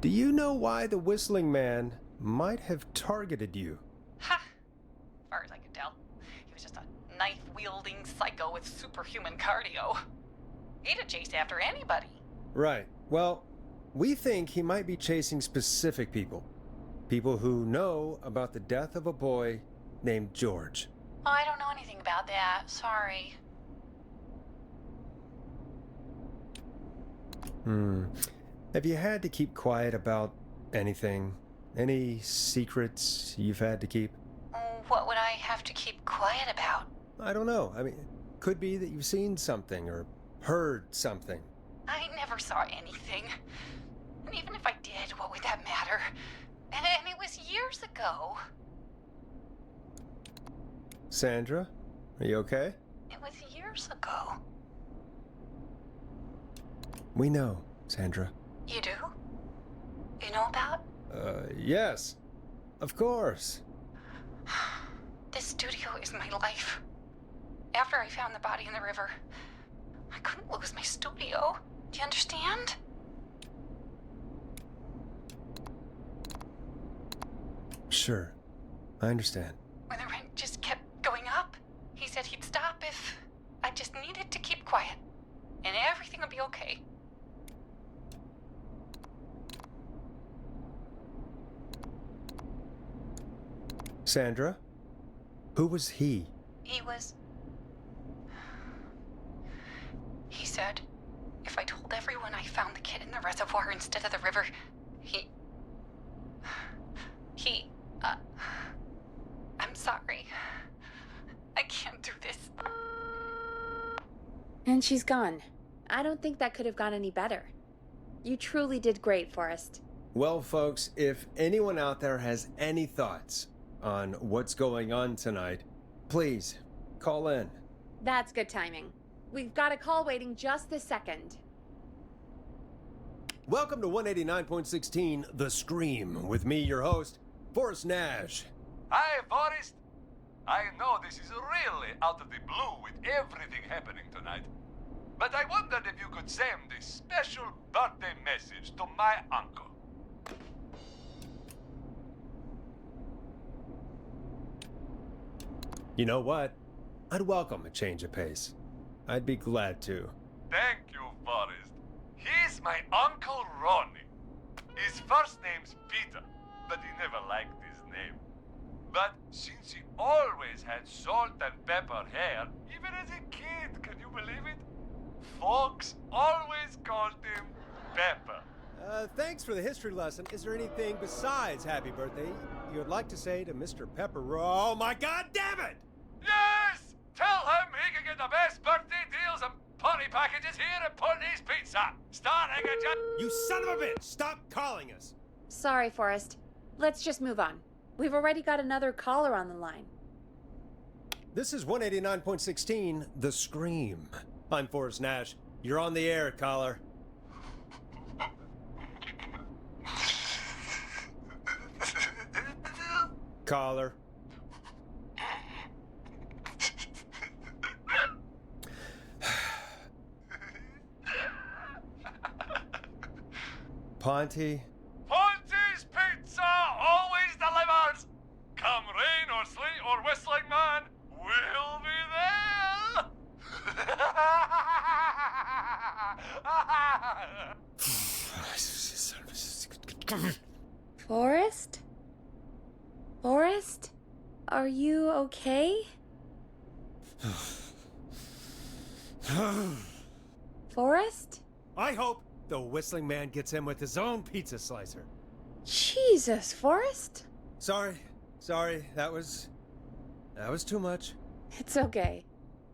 Speaker 1: Do you know why the Whistling Man might have targeted you?
Speaker 5: Ha! As far as I could tell, he was just a knife-wielding psycho with superhuman cardio. He'd have chased after anybody.
Speaker 1: Right. Well, we think he might be chasing specific people. People who know about the death of a boy named George.
Speaker 5: Oh, I don't know anything about that. Sorry.
Speaker 1: Have you had to keep quiet about anything? Any secrets you've had to keep?
Speaker 5: What would I have to keep quiet about?
Speaker 1: I don't know. I mean, could be that you've seen something or heard something.
Speaker 5: I never saw anything. And even if I did, what would that matter? And it was years ago.
Speaker 1: Sandra, are you okay?
Speaker 5: It was years ago.
Speaker 1: We know, Sandra.
Speaker 5: You do? You know about?
Speaker 1: Yes. Of course.
Speaker 5: This studio is my life. After I found the body in the river, I couldn't lose my studio. Do you understand?
Speaker 1: Sure. I understand.
Speaker 5: When the rent just kept going up, he said he'd stop if I just needed quiet, and everything will be okay.
Speaker 1: Sandra? Who was he?
Speaker 5: He said if I told everyone I found the kid in the reservoir instead of the river, I'm sorry. I can't do this.
Speaker 3: And she's gone. I don't think that could have gone any better. You truly did great, Forrest.
Speaker 1: Well, folks, if anyone out there has any thoughts on what's going on tonight, please call in.
Speaker 3: That's good timing. We've got a call waiting just this second.
Speaker 1: Welcome to 189.16 The Scream with me, your host, Forrest Nash.
Speaker 9: Hi, Forrest. I know this is really out of the blue with everything happening tonight, but I wondered if you could send a special birthday message to my uncle.
Speaker 1: You know what? I'd welcome a change of pace. I'd be glad to.
Speaker 9: Thank you, Forrest. He's my Uncle Ronnie. His first name's Peter, but he never liked his name. But since he always had salt and pepper hair, even as a kid, can you believe it? Folks always called him Pepper.
Speaker 1: Thanks for the history lesson. Is there anything besides happy birthday you would like to say to Mr. Pepper? Oh my God, damn it!
Speaker 9: Yes! Tell him he can get the best birthday deals and party packages here at Putney's Pizza. Starting at just...
Speaker 1: You son of a bitch! Stop calling us!
Speaker 3: Sorry, Forrest. Let's just move on. We've already got another caller on the line.
Speaker 1: This is 189.16 The Scream. I'm Forrest Nash. You're on the air, caller. Caller. Ponty.
Speaker 9: Ponty's Pizza always delivers! Come rain or sleet or whistling man, we'll be there!
Speaker 3: Forrest? Forrest? Are you okay? Forrest?
Speaker 1: I hope the whistling man gets him with his own pizza slicer.
Speaker 3: Jesus, Forrest?
Speaker 1: Sorry. That was too much.
Speaker 3: It's okay.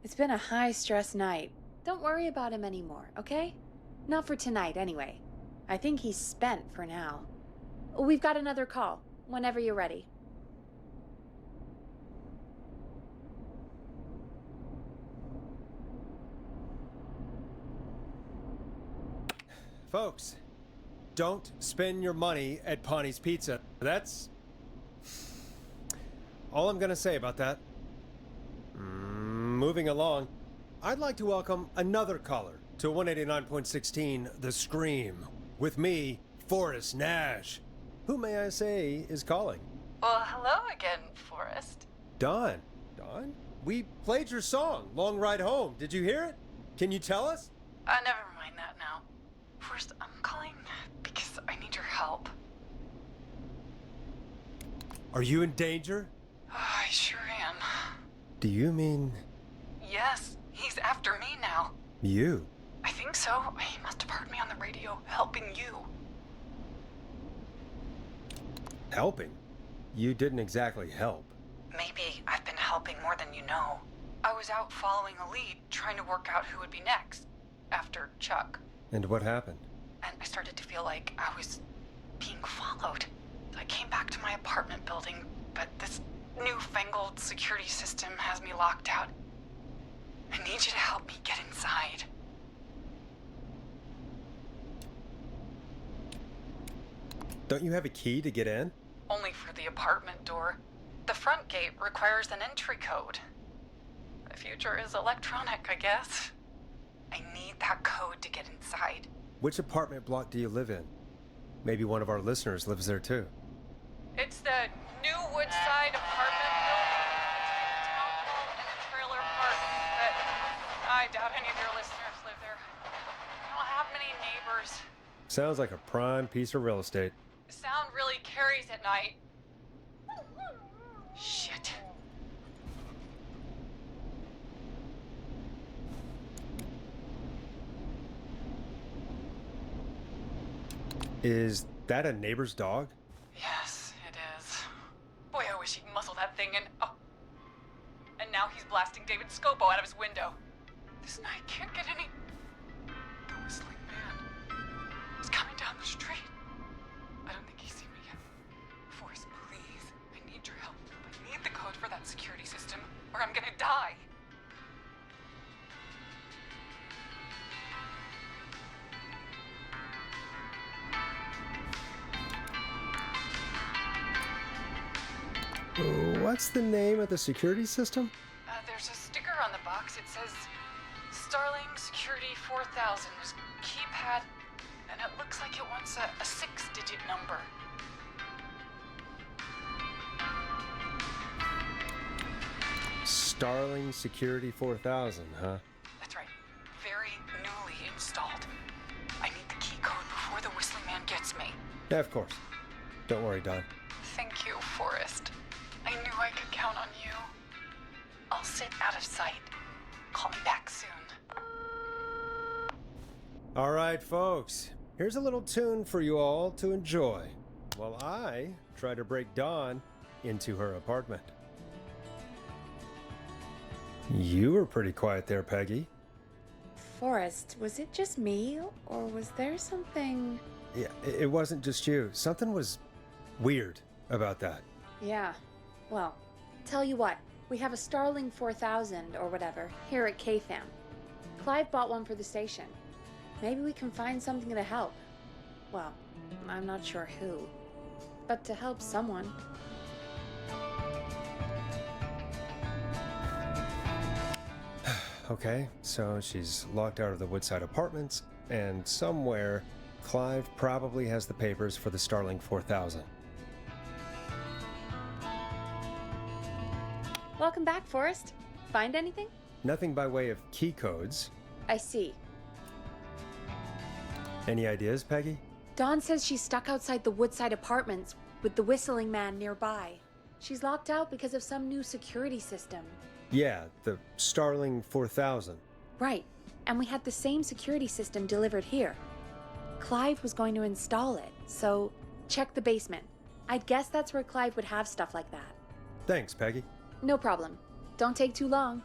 Speaker 3: It's been a high-stress night. Don't worry about him anymore, okay? Not for tonight, anyway. I think he's spent for now. We've got another call, whenever you're ready.
Speaker 1: Folks, don't spend your money at Ponty's Pizza. That's all I'm gonna say about that. Moving along, I'd like to welcome another caller to 189.16 The Scream with me, Forrest Nash. Who may I say is calling?
Speaker 5: Well, hello again, Forrest.
Speaker 1: Dawn. Dawn? We played your song, Long Ride Home. Did you hear it? Can you tell us?
Speaker 5: Never mind that now. First, I'm calling because I need your help.
Speaker 1: Are you in danger?
Speaker 5: I sure am.
Speaker 1: Do you mean
Speaker 5: Yes, he's after me now.
Speaker 1: you?
Speaker 5: I think so. He must have heard me on the radio helping you.
Speaker 1: Helping? You didn't exactly help.
Speaker 5: Maybe I've been helping more than you know. I was out following a lead, trying to work out who would be next, after Chuck.
Speaker 1: And what happened?
Speaker 5: And I started to feel like I was being followed. I came back to my apartment building, but this newfangled security system has me locked out. I need you to help me get inside.
Speaker 1: Don't you have a key to get in?
Speaker 5: Only for the apartment door. The front gate requires an entry code. The future is electronic, I guess. I need that code to get inside.
Speaker 1: Which apartment block do you live in? Maybe one of our listeners lives there too.
Speaker 5: It's the new Woodside apartment building between the town hall and the trailer park. But I doubt any of your listeners live there. I don't have many neighbors.
Speaker 1: Sounds like a prime piece of real estate.
Speaker 5: The sound really carries at night. Shit.
Speaker 1: Is that a neighbor's dog?
Speaker 5: Yes, it is. Boy, I wish he'd muzzle that thing and... Oh. And now he's blasting David Scopo out of his window. This night can't get any... The whistling man is coming down the street. I don't think he's seen me yet. Forrest, please. I need your help. I need the code for that security system, or I'm gonna die.
Speaker 1: What's the name of the security system?
Speaker 5: There's a sticker on the box. It says Starling Security 4000. There's a keypad, and it looks like it wants a 6-digit number.
Speaker 1: Starling Security 4000, huh?
Speaker 5: That's right. Very newly installed. I need the key code before the whistling man gets me.
Speaker 1: Yeah, of course. Don't worry, Don.
Speaker 5: Thank you, Forrest. I knew I could count on you. I'll sit out of sight. Call me back soon.
Speaker 1: All right, folks. Here's a little tune for you all to enjoy while I try to break Dawn into her apartment. You were pretty quiet there, Peggy.
Speaker 3: Forrest, was it just me, or was there something...
Speaker 1: Yeah, it wasn't just you. Something was weird about that.
Speaker 3: Yeah, well, tell you what, we have a Starling 4000 or whatever here at KFAM. Clive bought one for the station. Maybe we can find something to help. Well, I'm not sure who, but to help someone.
Speaker 1: Okay, so she's locked out of the Woodside Apartments, and somewhere, Clive probably has the papers for the Starling 4000.
Speaker 3: Welcome back, Forrest. Find anything?
Speaker 1: Nothing by way of key codes.
Speaker 3: I see.
Speaker 1: Any ideas, Peggy?
Speaker 3: Dawn says she's stuck outside the Woodside Apartments with the whistling man nearby. She's locked out because of some new security system.
Speaker 1: Yeah, the Starling 4000.
Speaker 3: Right, and we had the same security system delivered here. Clive was going to install it, so check the basement. I'd guess that's where Clive would have stuff like that.
Speaker 1: Thanks, Peggy.
Speaker 3: No problem. Don't take too long.